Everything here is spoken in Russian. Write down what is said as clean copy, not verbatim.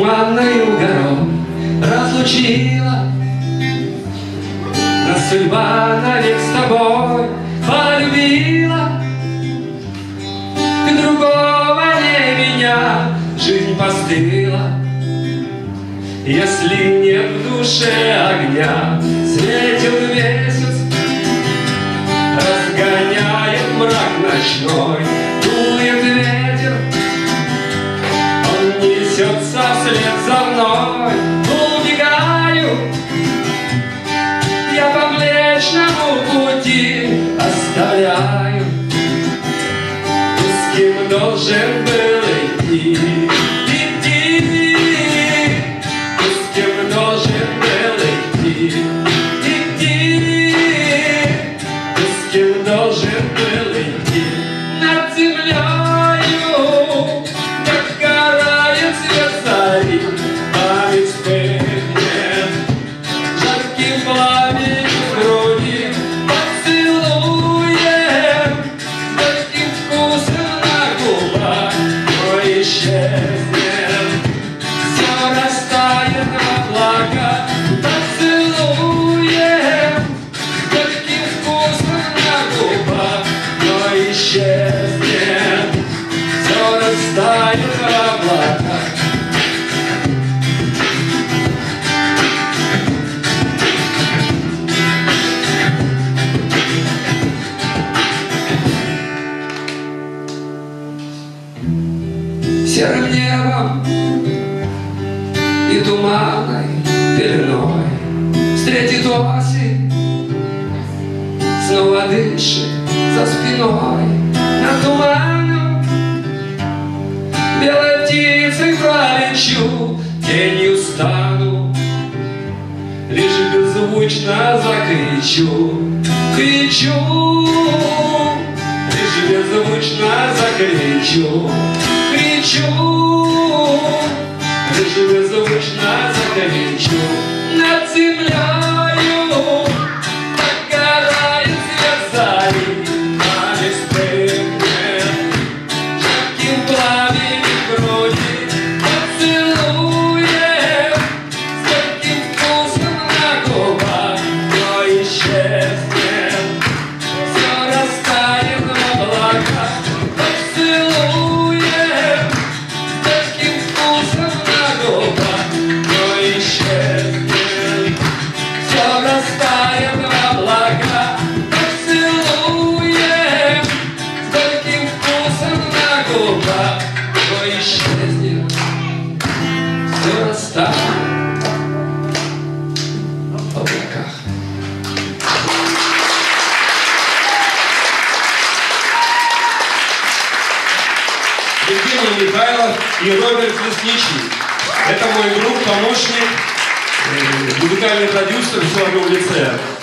туманною горой разлучила нас судьба навек с тобой полюбила. Ты другого, не меня, жизнь постыла. Если нет в душе огня, светил месяц, разгоняет мрак ночной, дует ветер, он несется вслед за мной. Убегаю я по Млечному пути, оставляю ту, с кем должен был идти. Серым небом и туманной пеленой встретит осень, снова дышит за спиной. Над туманом белой птицей пролечу, тенью стану, лишь беззвучно закричу. Кричу, лишь беззвучно закричу. Кричу, лишь беззвучно закричу. Над землею догорает свет зари, а беспрекнет жарким пламенем груди. Поцелуем с горьким вкусом на губах, но исчезнет, все растает в облаках. Евгений Михайлов и Роберт Лесничий. Это мой друг, помощник, музыкальный продюсер Череповце.